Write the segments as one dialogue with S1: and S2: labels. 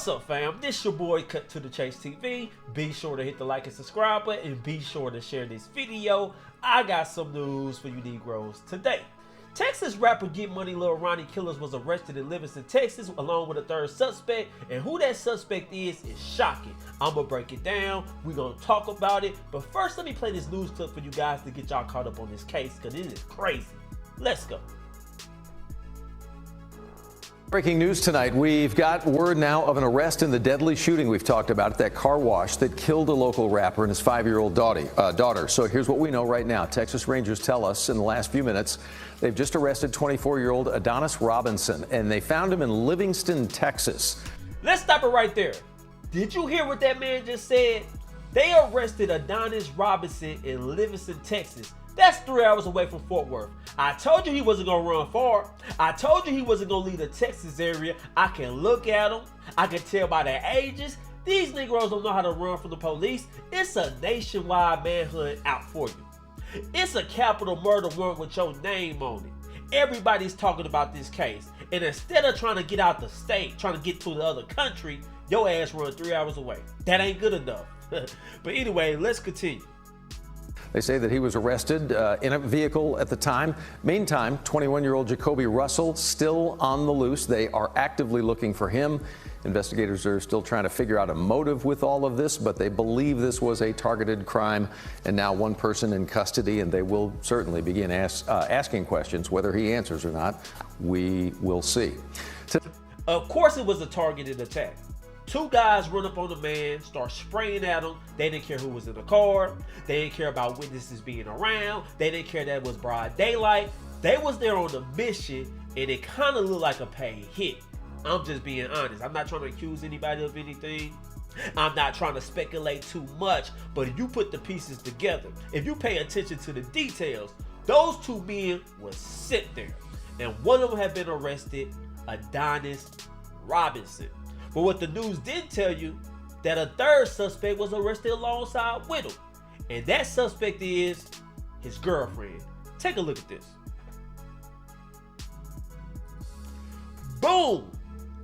S1: What's up, fam? This your boy Cut to the Chase TV. Be sure to hit the like and subscribe button and be sure to share this video. I got some news for you Negroes today. Texas rapper Get Money Lil Ronnie Killers was arrested in Livingston, Texas, along with a third suspect, and who that suspect is shocking. I'm gonna break it down. We're gonna talk about it, but first let me play this news clip for you guys to get y'all caught up on this case, because it is crazy. Let's go.
S2: Breaking news tonight, we've got word now of an arrest in the deadly shooting we've talked about at that car wash that killed a local rapper and his 5-year-old daughter. So here's what we know right now. Texas Rangers tell us in the last few minutes they've just arrested 24-year-old Adonis Robinson, and they found him in Livingston, Texas.
S1: Let's stop it right there. Did you hear what that man just said? They arrested Adonis Robinson in Livingston, Texas. That's 3 hours away from Fort Worth. I told you he wasn't going to run far. I told you he wasn't going to leave the Texas area. I can look at him. I can tell by their ages. These Negroes don't know how to run from the police. It's a nationwide manhunt out for you. It's a capital murder warrant with your name on it. Everybody's talking about this case. And instead of trying to get out the state, trying to get to the other country, your ass run 3 hours away. That ain't good enough. But anyway, let's continue.
S2: They say that he was arrested in a vehicle at the time. Meantime, 21-year-old Jacoby Russell still on the loose. They are actively looking for him. Investigators are still trying to figure out a motive with all of this, but they believe this was a targeted crime. And now one person in custody, and they will certainly begin asking questions. Whether he answers or not, we will see.
S1: Of course it was a targeted attack. Two guys run up on the man, start spraying at him. They didn't care who was in the car. They didn't care about witnesses being around. They didn't care that it was broad daylight. They was there on a mission, and it kind of looked like a paid hit. I'm just being honest. I'm not trying to accuse anybody of anything. I'm not trying to speculate too much, but if you put the pieces together, if you pay attention to the details, those two men would sit there, and one of them had been arrested, Adonis Robinson. But what the news didn't tell you, that a third suspect was arrested alongside with him. And that suspect is his girlfriend. Take a look at this. Boom!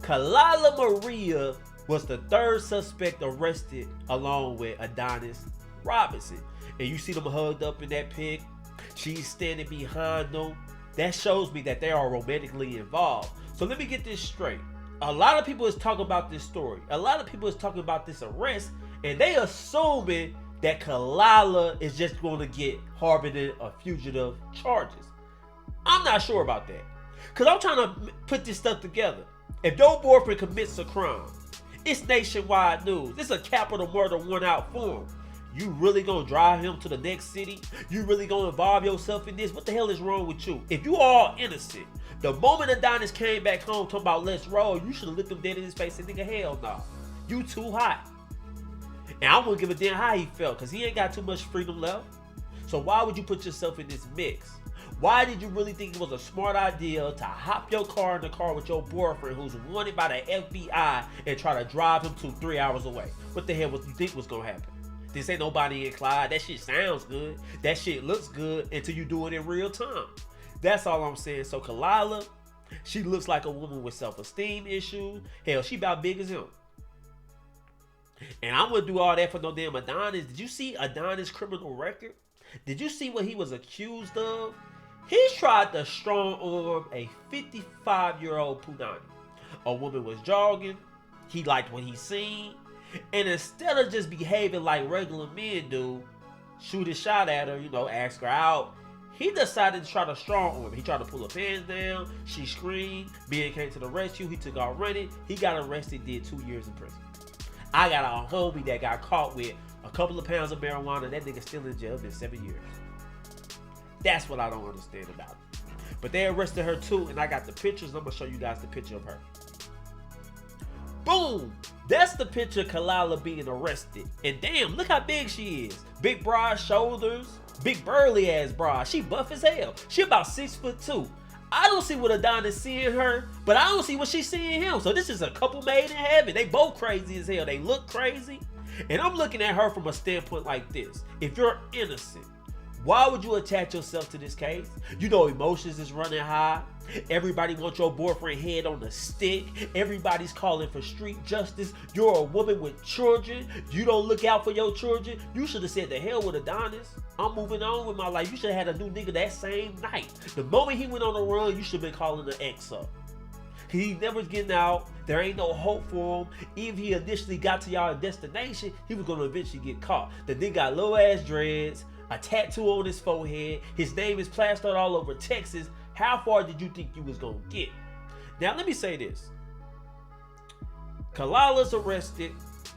S1: Kalila Maria was the third suspect arrested along with Adonis Robinson. And you see them hugged up in that pic. She's standing behind them. That shows me that they are romantically involved. So let me get this straight. A lot of people is talking about this story. A lot of people is talking about this arrest, and they assuming that Kalila is just going to get harbored in a fugitive charges. I'm not sure about that, because I'm trying to put this stuff together. If your boyfriend commits a crime, it's nationwide news. It's a capital murder warrant out for him. You really gonna drive him to the next city? You really gonna involve yourself in this? What the hell is wrong with you? If you all innocent, the moment Adonis came back home talking about let's roll, you should have looked him dead in his face and nigga, hell no. You too hot. And I wouldn't give a damn how he felt, because he ain't got too much freedom left. So why would you put yourself in this mix? Why did you really think it was a smart idea to hop your car in the car with your boyfriend who's wanted by the FBI and try to drive him to 3 hours away? What the hell would you think was gonna happen? This ain't nobody in Clyde. That shit sounds good. That shit looks good until you do it in real time. That's all I'm saying. So Kalila, she looks like a woman with self-esteem issues. Hell, she about big as him. And I'm gonna do all that for no damn Adonis. Did you see Adonis' criminal record? Did you see what he was accused of? He tried to strong arm a 55-year-old punani. A woman was jogging. He liked what he seen. And instead of just behaving like regular men do, shoot a shot at her, ask her out, he decided to try to strong arm. He tried to pull her pants down. She screamed. Ben came to the rescue. He took off running. He got arrested, did 2 years in prison. I got a homie that got caught with a couple of pounds of marijuana. That nigga still in jail, been 7 years. That's what I don't understand about it. But they arrested her too, and I got the pictures. I'm gonna show you guys the picture of her. Boom! That's the picture of Kalila being arrested. And damn, look how big she is. Big broad shoulders, big burly ass broad. She buff as hell. She about 6'2". I don't see what Adonis seeing her, but I don't see what she's seeing him. So this is a couple made in heaven. They both crazy as hell. They look crazy. And I'm looking at her from a standpoint like this. If you're innocent, why would you attach yourself to this case? Emotions is running high. Everybody wants your boyfriend head on the stick. Everybody's calling for street justice. You're a woman with children. You don't look out for your children. You should have said the hell with Adonis. I'm moving on with my life. You should have had a new nigga that same night. The moment he went on the run, you should have been calling the ex up. He never getting out. There ain't no hope for him. Even if he initially got to y'all destination, he was going to eventually get caught. The nigga got low ass dreads, a tattoo on his forehead. His name is plastered all over Texas. How far did you think you was going to get? Now, let me say this. Kalala's arrested.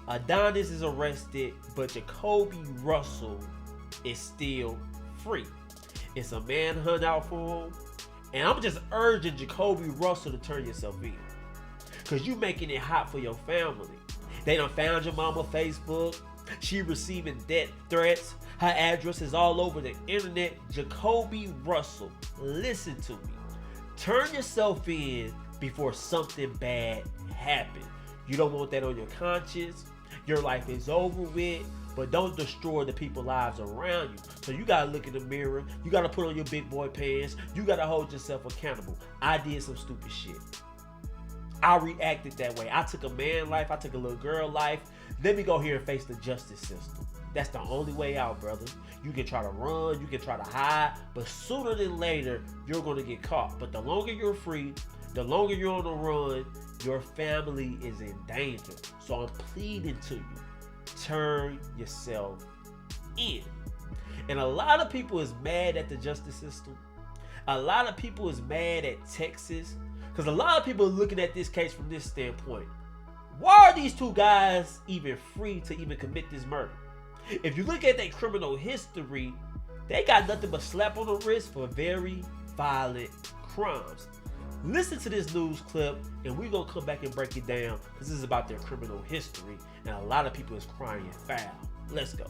S1: Adonis is arrested. But Jacoby Russell is still free. It's a manhunt out for him. And I'm just urging Jacoby Russell to turn yourself in. Because you making it hot for your family. They done found your mama Facebook. She receiving death threats. Her address is all over the internet. Jacoby Russell, listen to me. Turn yourself in before something bad happens. You don't want that on your conscience. Your life is over with, but don't destroy the people's lives around you. So you gotta look in the mirror. You gotta put on your big boy pants. You gotta hold yourself accountable. I did some stupid shit. I reacted that way. I took a man life. I took a little girl life. Let me go here and face the justice system. That's the only way out, brother. You can try to run, you can try to hide, but sooner than later, you're gonna get caught. But the longer you're free, the longer you're on the run, your family is in danger. So I'm pleading to you, turn yourself in. And a lot of people is mad at the justice system. A lot of people is mad at Texas, because a lot of people are looking at this case from this standpoint. Why are these two guys even free to even commit this murder? If you look at their criminal history, they got nothing but slap on the wrist for very violent crimes. Listen to this news clip and we're going to come back and break it down because this is about their criminal history and a lot of people is crying foul. Let's go.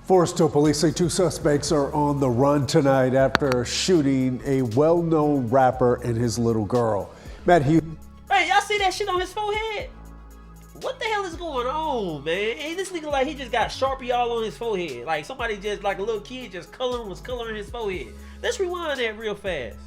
S3: Forrestal police say two suspects are on the run tonight after shooting a well-known rapper and his little girl. Matt Hughes.
S1: Hey, y'all see that shit on his forehead? What the hell is going on, man? Hey, this nigga like he just got Sharpie all on his forehead. Like somebody just, like a little kid just was coloring his forehead. Let's rewind that real fast.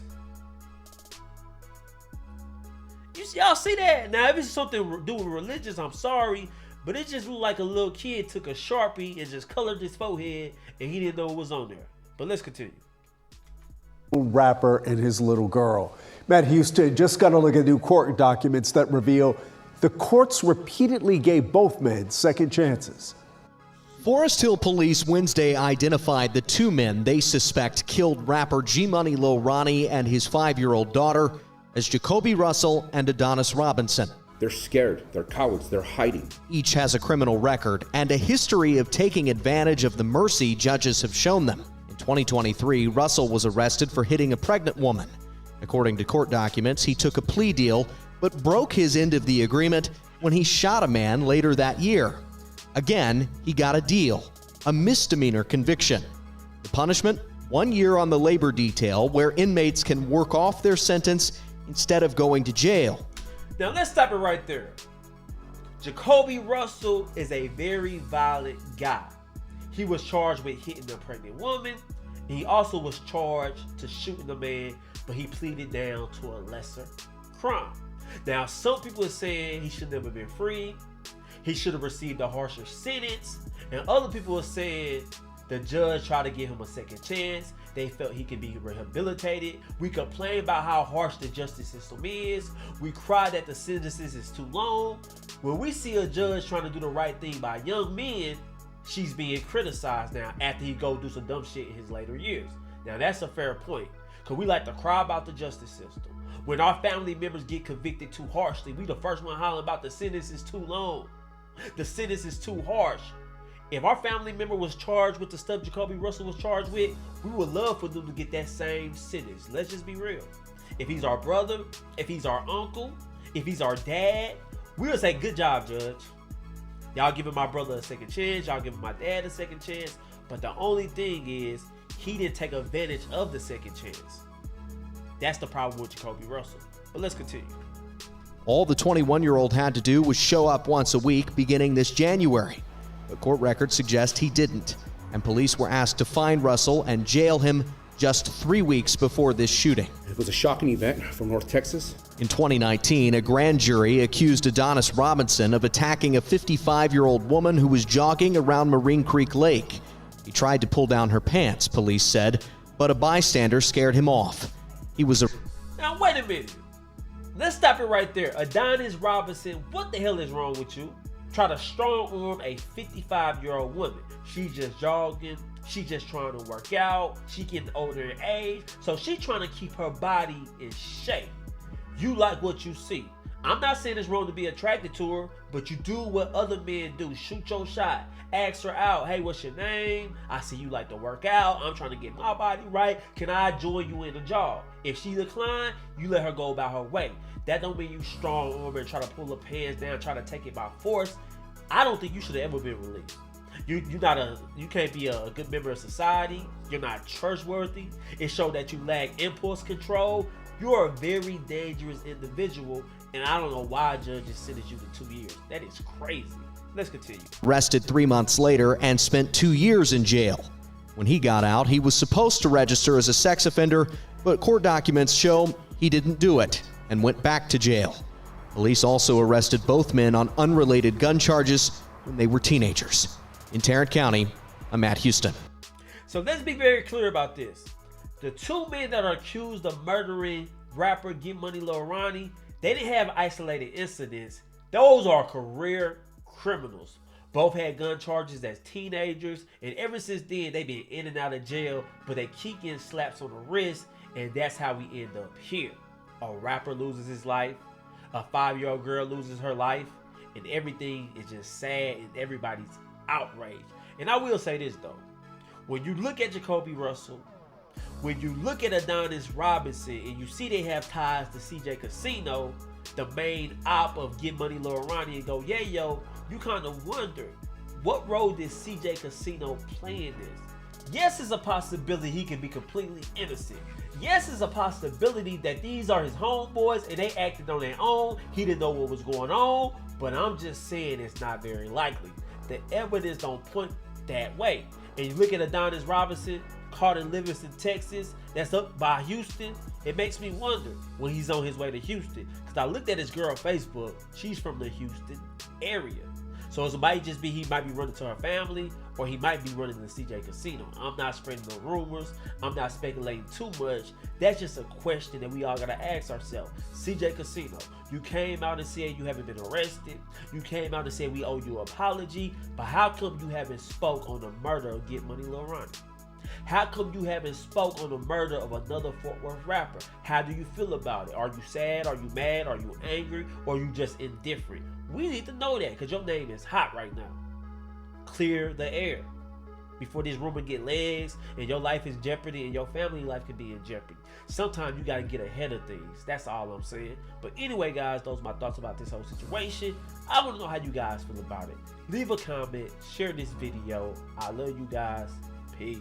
S1: Y'all see that? Now, if it's something to do with religious, I'm sorry. But it just looked like a little kid took a Sharpie and just colored his forehead and he didn't know what was on there. But let's continue.
S3: Rapper and his little girl. Matt Houston just got to look at new court documents that reveal the courts repeatedly gave both men second chances.
S4: Forest Hill police Wednesday identified the two men they suspect killed rapper G-Money Lil Ronnie and his 5-year-old daughter as Jacoby Russell and Adonis Robinson.
S5: They're scared, they're cowards, they're hiding.
S4: Each has a criminal record and a history of taking advantage of the mercy judges have shown them. In 2023, Russell was arrested for hitting a pregnant woman. According to court documents, he took a plea deal but broke his end of the agreement when he shot a man later that year. Again, he got a deal, a misdemeanor conviction. The punishment, 1 year on the labor detail where inmates can work off their sentence instead of going to jail.
S1: Now let's stop it right there. Jacoby Russell is a very violent guy. He was charged with hitting a pregnant woman. And he also was charged to shooting a man, but he pleaded down to a lesser crime. Now, some people are saying he should never have been free. He should have received a harsher sentence. And other people are saying the judge tried to give him a second chance. They felt he could be rehabilitated. We complain about how harsh the justice system is. We cry that the sentences is too long. When we see a judge trying to do the right thing by young men, she's being criticized now after he go do some dumb shit in his later years. Now, that's a fair point. Because we like to cry about the justice system. When our family members get convicted too harshly, we the first one hollering about the sentence is too long. The sentence is too harsh. If our family member was charged with the stuff Jacoby Russell was charged with, we would love for them to get that same sentence. Let's just be real. If he's our brother, if he's our uncle, if he's our dad, we'll say, good job, judge. Y'all giving my brother a second chance. Y'all giving my dad a second chance. But the only thing is, he didn't take advantage of the second chance. That's the problem with Jacoby Russell. But let's continue.
S4: All the 21-year-old had to do was show up once a week beginning this January. But court records suggest he didn't, and police were asked to find Russell and jail him just 3 weeks before this shooting.
S5: It was a shocking event from North Texas.
S4: In 2019, a grand jury accused Adonis Robinson of attacking a 55-year-old woman who was jogging around Marine Creek Lake. He tried to pull down her pants, police said, but a bystander scared him off. He was
S1: Now, wait a minute. Let's stop it right there. Adonis Robinson, what the hell is wrong with you? Try to strong arm a 55-year-old woman. She's just jogging. She just trying to work out. She getting older in age. So she trying to keep her body in shape. You like what you see. I'm not saying it's wrong to be attracted to her, but you do what other men do. Shoot your shot. Ask her out. Hey, what's your name? I see you like to work out. I'm trying to get my body right. Can I join you in the jog? If she decline, you let her go about her way. That don't mean you strong arm and try to pull her pants down, try to take it by force. I don't think you should have ever been released. You can't be a good member of society. You're not trustworthy. It showed that you lack impulse control. You're a very dangerous individual, and I don't know why judges sentenced you to 2 years. That is crazy. Let's continue.
S4: arrested 3 months later and spent 2 years in jail. When he got out, he was supposed to register as a sex offender, but court documents show he didn't do it and went back to jail. Police also arrested both men on unrelated gun charges when they were teenagers. In Tarrant County, I'm Matt Houston.
S1: So let's be very clear about this. The 2 men that are accused of murdering rapper Get Money Lil Ronnie, they didn't have isolated incidents. Those are career criminals. Both had gun charges as teenagers, and ever since then, they've been in and out of jail, but they keep getting slaps on the wrist, and that's how we end up here. A rapper loses his life, a 5-year-old girl loses her life, and everything is just sad, and everybody's outraged. And I will say this, though. When you look at Jacoby Russell, when you look at Adonis Robinson, and you see they have ties to CJ Casino, the main op of Get Money Lil Ronnie, and go, yeah, yo, you kind of wonder, what role did CJ Casino play in this? Yes, it's a possibility he can be completely innocent. Yes, it's a possibility that these are his homeboys and they acted on their own. He didn't know what was going on, but I'm just saying it's not very likely. The evidence don't point that way. And you look at Adonis Robinson, caught in Livingston, Texas, that's up by Houston. It makes me wonder when he's on his way to Houston. Because I looked at his girl on Facebook. She's from the Houston area. So it might just be he might be running to her family, or he might be running to the CJ Casino. I'm not spreading no rumors. I'm not speculating too much. That's just a question that we all gotta ask ourselves. CJ Casino, you came out and said you haven't been arrested. You came out and said we owe you an apology. But how come you haven't spoke on the murder of Get Money Lil Ronnie? How come you haven't spoke on the murder of another Fort Worth rapper? How do you feel about it? Are you sad? Are you mad? Are you angry? Or are you just indifferent? We need to know that because your name is hot right now. Clear the air before this rumor get legs and your life is in jeopardy and your family life could be in jeopardy. Sometimes you got to get ahead of things. That's all I'm saying. But anyway, guys, those are my thoughts about this whole situation. I want to know how you guys feel about it. Leave a comment. Share this video. I love you guys. Peace.